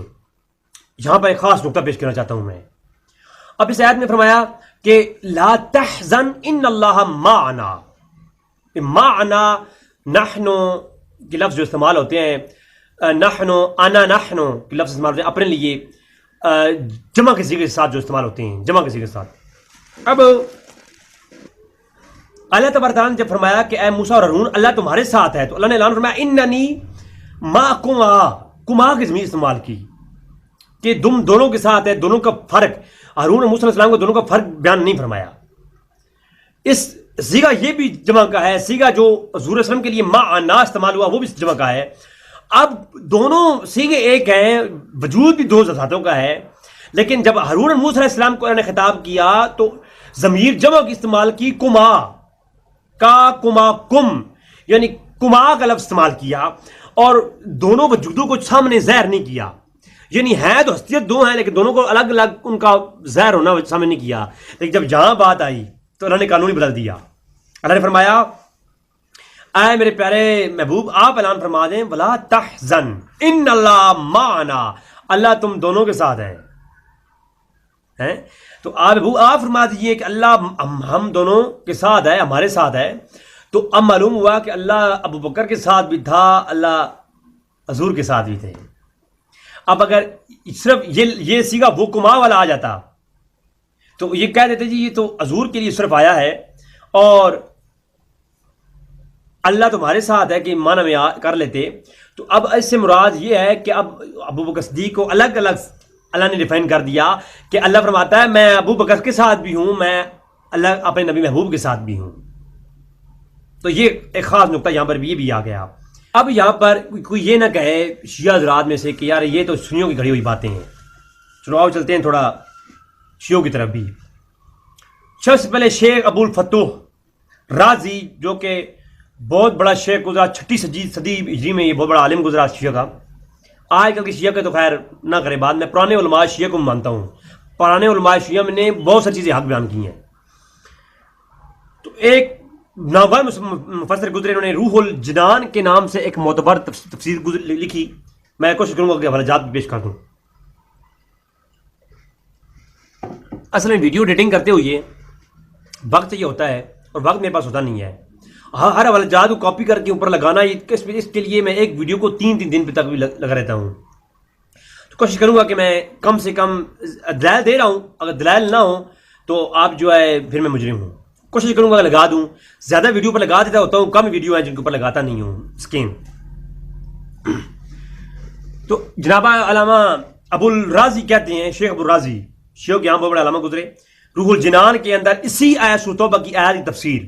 یہاں پر ایک خاص نقطہ پیش کرنا چاہتا ہوں میں. اب اس آیت میں فرمایا کہ لا تحزن ان اللہ معنا. معنا نحن کے لفظ جو استعمال ہوتے ہیں، نحن انا نحن کے لفظ استعمال ہوتے ہیں اپنے لیے جمع کے صیغے کے ساتھ، جو استعمال ہوتے ہیں جمع کے صیغے کے ساتھ. اب اللہ تبارک تعالیٰ نے جب فرمایا کہ اے موسیٰ اور ہارون اللہ تمہارے ساتھ ہے، تو اللہ نے اعلان فرمایا اننی معکما، کما کی ضمیر استعمال کی کہ تم دونوں کے ساتھ ہے. دونوں کا فرق، ہارون اور موسیٰ علیہ السلام کو دونوں کا فرق بیان نہیں فرمایا. اس صیغہ یہ بھی جمع کا ہے، صیغہ جو حضور صلی اللہ علیہ وسلم کے لیے معنا استعمال ہوا وہ بھی جمع کا ہے. اب دونوں سیگے ایک ہیں، وجود بھی دو ذاتوں کا ہے، لیکن جب ہارون اور موسیٰ علیہ السلام کو اللہ نے خطاب کیا تو ضمیر جمع کی استعمال کی، کما کما کم، یعنی کما کا لفظ استعمال کیا، اور دونوں وجودوں کو سامنے ظاہر نہیں کیا، یعنی ہیں تو ہستیت دو ہیں لیکن دونوں کو الگ الگ ان کا ظاہر ہونا سامنے نہیں کیا. لیکن جب جہاں بات آئی تو اللہ نے قانون ہی بدل دیا. اللہ نے فرمایا اے میرے پیارے محبوب آپ اعلان فرما دیں ولا تحزن ان اللہ معنا، اللہ تم دونوں کے ساتھ ہے. تو آپ محبوب آپ فرما دیجئے کہ اللہ ہم دونوں کے ساتھ ہے، ہمارے ساتھ ہے. تو اب معلوم ہوا کہ اللہ ابو بکر کے ساتھ بھی تھا، اللہ حضور کے ساتھ بھی تھے. اب اگر صرف یہ سیگا وہ کما والا آ جاتا تو یہ کہہ دیتے جی یہ تو حضور کے لیے صرف آیا ہے اور اللہ تمہارے ساتھ ہے کہ معنی میں کر لیتے. تو اب اس سے مراد یہ ہے کہ اب ابو بکر صدیق کو الگ الگ اللہ نے ڈیفائن کر دیا کہ اللہ فرماتا ہے میں ابو بکر کے ساتھ بھی ہوں، میں اللہ اپنے نبی محبوب کے ساتھ بھی ہوں. تو یہ ایک خاص نقطہ یہاں پر بھی یہ بھی آ گیا. اب یہاں پر کوئی یہ نہ کہے شیعہ حضرات میں سے کہ یار یہ تو سنیوں کی گھڑی ہوئی باتیں ہیں. چلو آؤ چلتے ہیں تھوڑا شیعوں کی طرف بھی. سب سے پہلے شیخ ابو الفتوح رازی جو کہ بہت بڑا شیخ گزرا 6 صدی ہجری میں، یہ بہت بڑا عالم گزرا شیعہ کا. آج کل کی شیعہ کے تو خیر نہ کرے بات، میں پرانے علماء شیعہ کو مانتا ہوں. پرانے علماء شیعہ میں نے بہت ساری چیزیں حق بیان کی ہیں. تو ایک ناول مفسر گزرے انہوں نے روح الجنان کے نام سے ایک معتبر تفسیر لکھی. میں کوشش کروں گا کہ حوالہ جات بھی پیش کر دوں. اصل میں ویڈیو ایڈیٹنگ کرتے ہوئے وقت یہ ہوتا ہے اور وقت میرے پاس ہوتا نہیں ہے. ہر حوالہ جات کو کاپی کر کے اوپر لگانا، اس کے لیے میں ایک ویڈیو کو 3 دن پہ تک بھی لگا رہتا ہوں. تو کوشش کروں گا کہ میں کم سے کم دلائل دے رہا ہوں، اگر دلائل نہ ہوں تو آپ جو ہے پھر میں مجرم ہوں. کوشش کروں گا لگا دوں. زیادہ ویڈیو پر لگا دیتا ہوتا ہوں، کم ویڈیو ہیں جن کے اوپر لگاتا نہیں ہوں اسکین. تو جناب علامہ ابو الرازی کہتے ہیں، شیخ ابو الرازی شیخ یہاں بہت بڑے علامہ گزرے، روح الجنان کے اندر اسی آیت سورۃ توبہ کی آیت کی تفسیر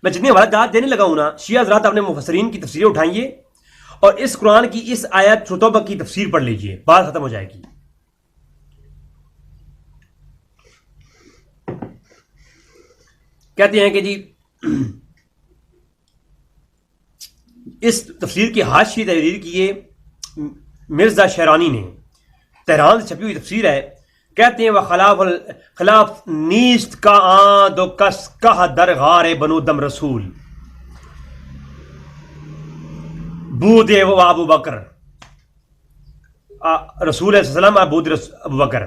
میں جتنی حوالہ جات دینے لگا ہوں نا، شیعہ حضرات اپنے مفسرین کی تفسیریں اٹھائیے اور اس قرآن کی اس آیت سورۃ توبہ کی تفسیر پڑھ لیجئے، بات ختم ہو جائے گی. کہتے ہیں کہ جی اس تفسیر کی حاشی تحریر کیے مرزا شیرانی نے، تہران سے چھپی ہوئی تفسیر ہے. کہتے ہیں وہ خلاف نیست کا آن دو کس کہ در غار بنو دم رسول بودے و ابو بکر، رسول علیہ السلام بود ابو بکر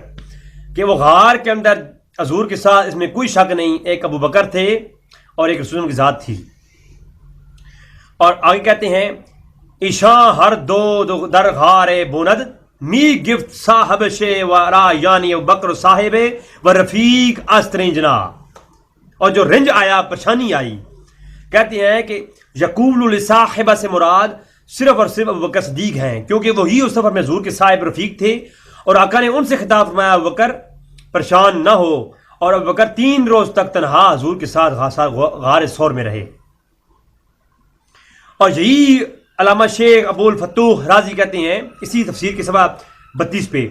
کہ وہ غار کے اندر حضور کے ساتھ، اس میں کوئی شک نہیں، ایک ابو بکر تھے اور ایک رسول کی ذات تھی. اور آگے کہتے ہیں ایشاں ہر دو در غار بوند می گفت صاحب شے و را یعنی بکر صاحب و رفیق استرین جنا، اور جو رنج آیا پریشانی آئی. کہتے ہیں کہ یقول لصاحبہ سے مراد صرف اور صرف ابو بکر صدیق ہیں، کیونکہ وہی اس سفر میں حضور کے صاحب رفیق تھے اور آقا نے ان سے خطاب فرمایا ابو بکر پریشان نہ ہو. اور ابو بکر 3 روز تک تنہا حضور کے ساتھ غار ثور میں رہے. اور یہی علامہ شیخ ابو الفتوح رازی کہتے ہیں اسی تفسیر کے صفحہ 32 پہ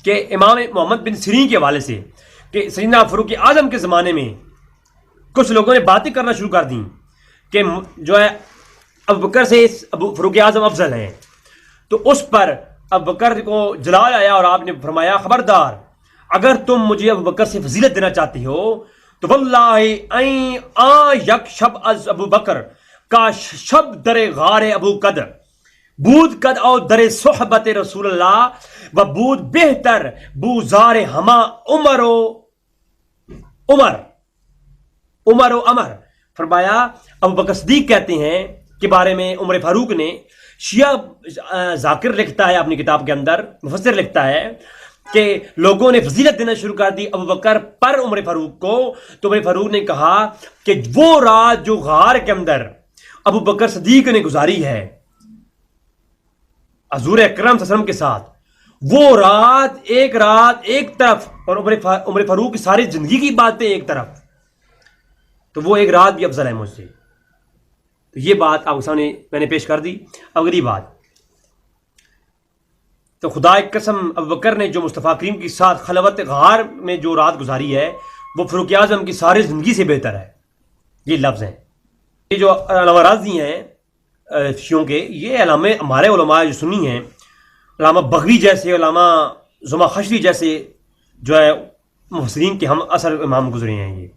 کہ امام محمد بن سیرین کے حوالے سے کہ سیدنا فاروق اعظم کے زمانے میں کچھ لوگوں نے باتیں کرنا شروع کر دیں کہ جو ہے ابو بکر سے فاروق اعظم افضل ہیں. تو اس پر ابو بکر کو جلال آیا اور آپ نے فرمایا خبردار، اگر تم مجھے ابو بکر سے فضیلت دینا چاہتے ہو تو واللہ این آ یک شب از ابو بکر کا شب در غار ابو قدر بود قد او در صحبت رسول اللہ و بود بہتر بوزار ہما عمر و عمر. فرمایا ابو بکر صدیق کہتے ہیں کے بارے میں عمر فاروق نے، شیعہ ذاکر لکھتا ہے اپنی کتاب کے اندر، مفسر لکھتا ہے کہ لوگوں نے فضیلت دینا شروع کر دی ابو بکر پر عمر فاروق کو. تو عمر فاروق نے کہا کہ وہ رات جو غار کے اندر ابو بکر صدیق نے گزاری ہے حضور اکرم صلی اللہ علیہ وسلم کے ساتھ، وہ رات ایک طرف اور عمر فاروق کی ساری زندگی کی باتیں ایک طرف، تو وہ ایک رات بھی افضل ہے مجھ سے. تو یہ بات آپ کے سامنے میں نے پیش کر دی. اگلی بات، تو خدا کی قسم ابوبکر نے جو مصطفیٰ کریم کے ساتھ خلوت غار میں جو رات گزاری ہے وہ فاروق اعظم کی ساری زندگی سے بہتر ہے. یہ لفظ ہیں. یہ جو علامہ راضی ہیں شیعوں کے، یہ علامہ ہمارے علماء جو سنی ہیں، علامہ بغوی جیسے، علامہ زمخشری جیسے جو ہے مفسرین کے ہم اثر امام گزرے ہیں. یہ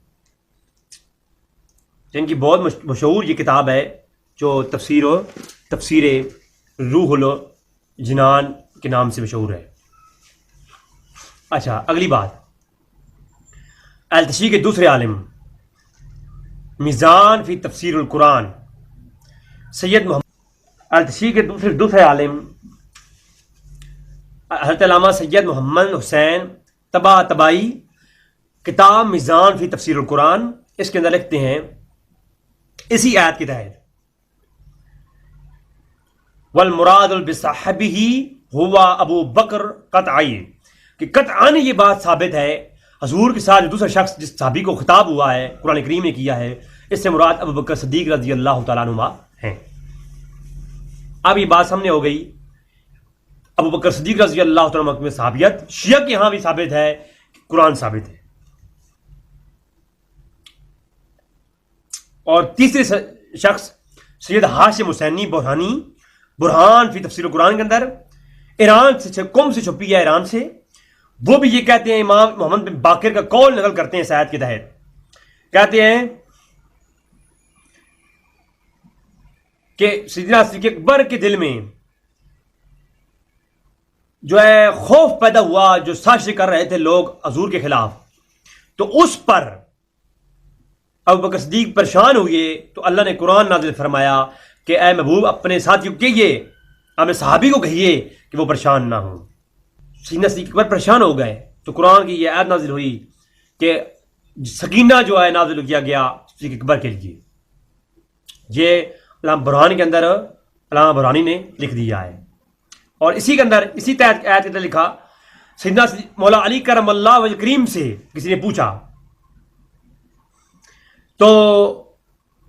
جن کی بہت مشہور یہ کتاب ہے جو تفسیر روح الجنان کے نام سے مشہور ہے. اچھا، اگلی بات، التشیع کے دوسرے عالم میزان فی تفسیر القرآن سید محمد، التشیع کے دوسرے عالم حضرت علامہ سید محمد حسین طباطبائی، کتاب میزان فی تفسیر القرآن، اس کے اندر لکھتے ہیں اسی آیت کے تحت والمراد بصحبہ ہوا ابو بکر قطعی، کہ قطعاً یہ بات ثابت ہے حضور کے ساتھ جو دوسرا شخص جس صحابی کو خطاب ہوا ہے قرآن کریم نے کیا ہے، اس سے مراد ابو بکر صدیق رضی اللہ تعالیٰ عنہ ہیں. اب یہ بات سامنے ہو گئی، ابو بکر صدیق رضی اللہ تعالیٰ عنہ میں صحابیت شیعہ کے ہاں بھی ثابت ہے، قرآن ثابت ہے. اور تیسرے شخص سید ہاشم حسینی برہانی، برہان فی تفسیر القرآن کے اندر ایران سے قم سے چھپی ہے، ایران سے، وہ بھی یہ کہتے ہیں، امام محمد بن باقر کا قول نقل کرتے ہیں اس آیت کے تحت، کہتے ہیں کہ سیدنا صدیق اکبر کے دل میں جو ہے خوف پیدا ہوا، جو سازشیں کر رہے تھے لوگ حضور کے خلاف، تو اس پر ابو بکر صدیق پریشان ہوئے، تو اللہ نے قرآن نازل فرمایا کہ اے محبوب اپنے ساتھیوں کو کہیے، اپنے صحابی کو کہیے کہ وہ پریشان نہ ہوں. سیدنا صدیق اکبر پریشان ہو گئے تو قرآن کی یہ آیت نازل ہوئی کہ سکینہ جو ہے نازل کیا گیا صدیق اکبر کے لیے. یہ علامہ برہانی کے اندر علامہ برہانی نے لکھ دیا ہے. اور اسی کے اندر اسی آیت کے اندر لکھا، سیدنا مولا علی کرم اللہ وجہ کریم سے کسی نے پوچھا تو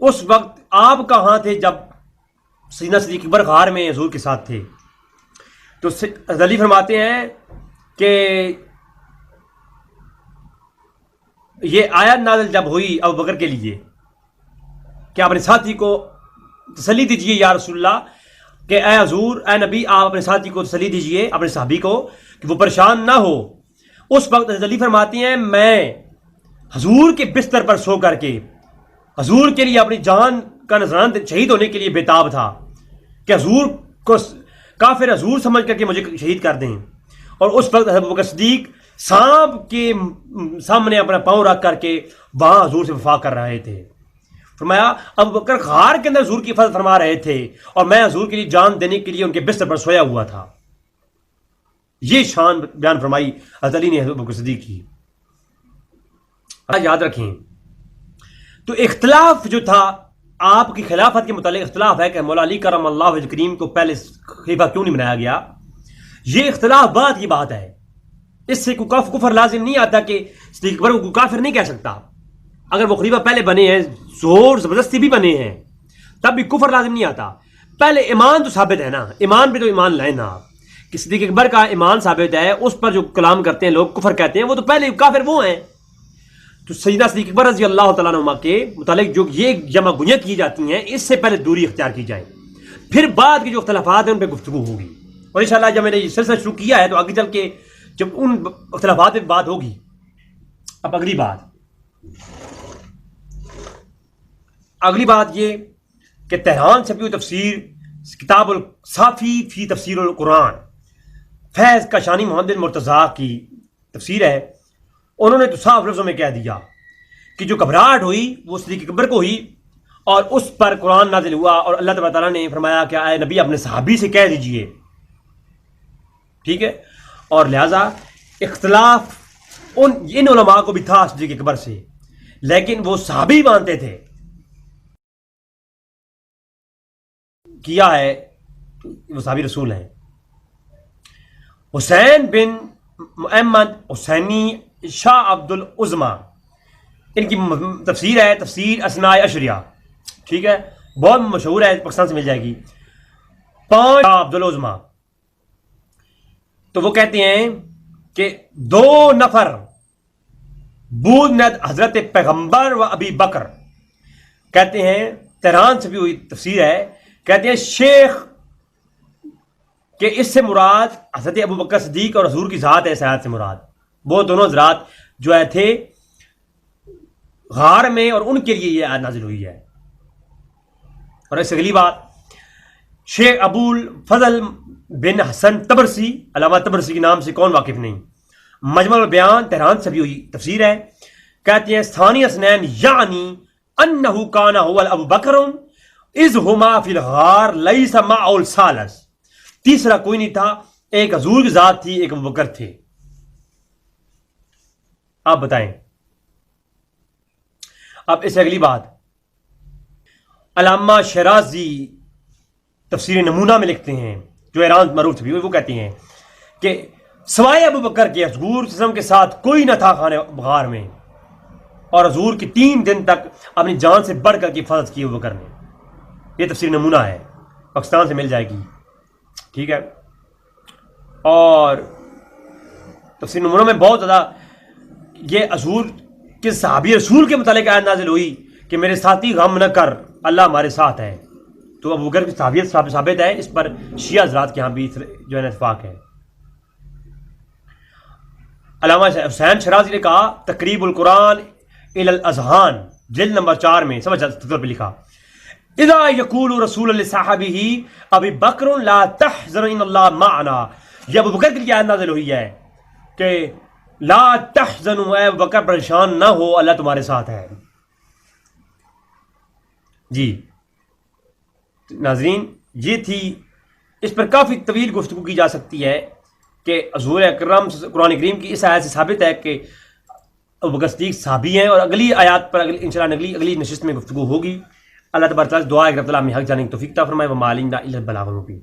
اس وقت آپ کہاں تھے جب سیدنا صدیق اکبر غار میں حضور کے ساتھ تھے؟ تو علی فرماتے ہیں کہ یہ آیت نازل جب ہوئی ابو بکر کے لیے کہ اپنے ساتھی کو تسلی دیجئے یا رسول اللہ، کہ اے حضور، اے نبی، آپ اپنے ساتھی کو تسلی دیجئے، اپنے صحابی کو، کہ وہ پریشان نہ ہو. اس وقت علی فرماتی ہیں میں حضور کے بستر پر سو کر کے حضور کے لیے اپنی جان کا نذرانہ شہید ہونے کے لیے بےتاب تھا کہ حضور کو کافر حضور سمجھ کر کے مجھے شہید کر دیں. اور اس وقت ابو بکر صدیق سانپ کے سامنے اپنا پاؤں رکھ کر کے وہاں حضور سے وفا کر رہے تھے. فرمایا ابو بکر غار کے اندر حضور کی حفاظت فرما رہے تھے اور میں حضور کے لیے جان دینے کے لیے ان کے بستر پر سویا ہوا تھا. یہ شان بیان فرمائی حضرت علی نے ابو بکر صدیق کی. یاد رکھیں، تو اختلاف جو تھا آپ کی خلافت کے متعلق اختلاف ہے کہ مولا علی کرم اللہ وجہ کریم کو پہلے خلیفہ کیوں نہیں بنایا گیا. یہ اختلاف بعد کی بات ہے، اس سے کوئی کفر لازم نہیں آتا کہ صدیق اکبر کو کوئی کافر نہیں کہہ سکتا. اگر وہ خلیفہ پہلے بنے ہیں، زور زبردستی بھی بنے ہیں، تب بھی کفر لازم نہیں آتا. پہلے ایمان تو ثابت ہے نا، ایمان پہ تو ایمان لائیں نا، کہ صدیق اکبر کا ایمان ثابت ہے، اس پر جو کلام کرتے ہیں لوگ کفر کہتے ہیں، وہ تو پہلے کافر وہ ہیں. تو سیدنا صدیق اکبر رضی اللہ تعالیٰ عنہ کے متعلق جو یہ جمع گوئیاں کی جاتی ہیں، اس سے پہلے دوری اختیار کی جائے، پھر بعد کے جو اختلافات ہیں ان پہ گفتگو ہوگی. اور انشاءاللہ جب میں نے یہ سلسلہ شروع کیا ہے تو آگے چل کے جب ان اختلافات پہ بات ہوگی. اب اگلی بات یہ کہ تہران چھپی ہوئی تفسیر کتاب الصافی فی تفسیر القرآن، فیض کاشانی محمد بن مرتضیٰ کی تفسیر ہے. انہوں نے تو صاف لفظوں میں کہہ دیا کہ جو گھبراہٹ ہوئی وہ صدیق اکبر کو ہوئی اور اس پر قرآن نازل ہوا، اور اللہ تبارک تعالیٰ نے فرمایا کہ اے نبی اپنے صحابی سے کہہ دیجئے. ٹھیک ہے، اور لہذا اختلاف ان علماء کو بھی تھا صدیق اکبر سے، لیکن وہ صحابی مانتے تھے. کیا ہے وہ صحابی رسول ہیں. حسین بن محمد حسینی شاہ عبد العظما، ان کی تفسیر ہے تفسیر اسماء اشریہ. ٹھیک ہے، بہت مشہور ہے, پاکستان سے مل جائے گی. 5 عبدالعظما, تو وہ کہتے ہیں کہ 2 نفر بود ند حضرت پیغمبر و ابی بکر, کہتے ہیں تہران سے بھی ہوئی تفسیر ہے, کہتے ہیں شیخ کہ اس سے مراد حضرت ابو بکر صدیق اور حضور کی ذات ہے. اس آیت سے مراد وہ دونوں حضرات جو ہے تھے غار میں, اور ان کے لیے یہ آیت نازل ہوئی ہے. اور اس سے اگلی بات, شیخ ابو الفضل بن حسن تبرسی, علامہ تبرسی کے نام سے کون واقف نہیں, مجمع البیان تہران سے بھی ہوئی تفسیر ہے, کہتے ہیں ثانی اثنین یعنی انہو کانا هو ابو بکر اذ ہما فی الغار لیس معه الثالث, تیسرا کوئی نہیں تھا, ایک حضور کی ذات تھی, ایک ابو بکر تھے. آپ بتائیں. اب اس سے اگلی بات, علامہ شیرازی تفسیر نمونہ میں لکھتے ہیں, جو ایران معروف بھی, وہ کہتے ہیں کہ سوائے ابو بکر کے حضور وسلم کے ساتھ کوئی نہ تھا خانے غار میں, اور حضور کی 3 دن تک اپنی جان سے بڑھ کر کی حفاظت کی ابو بکر نے. یہ تفسیر نمونہ ہے, پاکستان سے مل جائے گی, ٹھیک ہے. اور تفسیر نمونہ میں بہت زیادہ یہ حضور کے صحابی رسول کے متعلق آیت نازل ہوئی کہ میرے ساتھی غم نہ کر, اللہ ہمارے ساتھ ہے. تو ابو بکر کی صحابیت ثابت ہے, اس پر شیعہ حضرات کے ہاں بھی جو ہے اتفاق ہے. علامہ حسین شرازی نے کہا تقریب القرآن الی الاذہان جلد نمبر 4 میں سمجھ طور پہ لکھا, اذا یقول رسول اللہ صحابہ ابی بکر لا تحزن ان اللہ معنا, یہ ابو بکر کے لیے آیت نازل ہوئی ہے کہ لا تحزنوا, اے ابو بکر پریشان نہ ہو, اللہ تمہارے ساتھ ہے. جی ناظرین, یہ تھی, اس پر کافی طویل گفتگو کی جا سکتی ہے کہ حضور اکرم قرآن کریم کی اس آیت سے ثابت ہے کہ ابو بکر صدیق صحابی ہیں, اور اگلی آیات پر انشاءاللہ اگلی نشست میں گفتگو ہوگی. اللہ تبارک و تعالیٰ سے دعا ہے کہ رب العالمین حق جانے کی توفیق عطا فرمائے. وما علینا الا البلاغ المبین.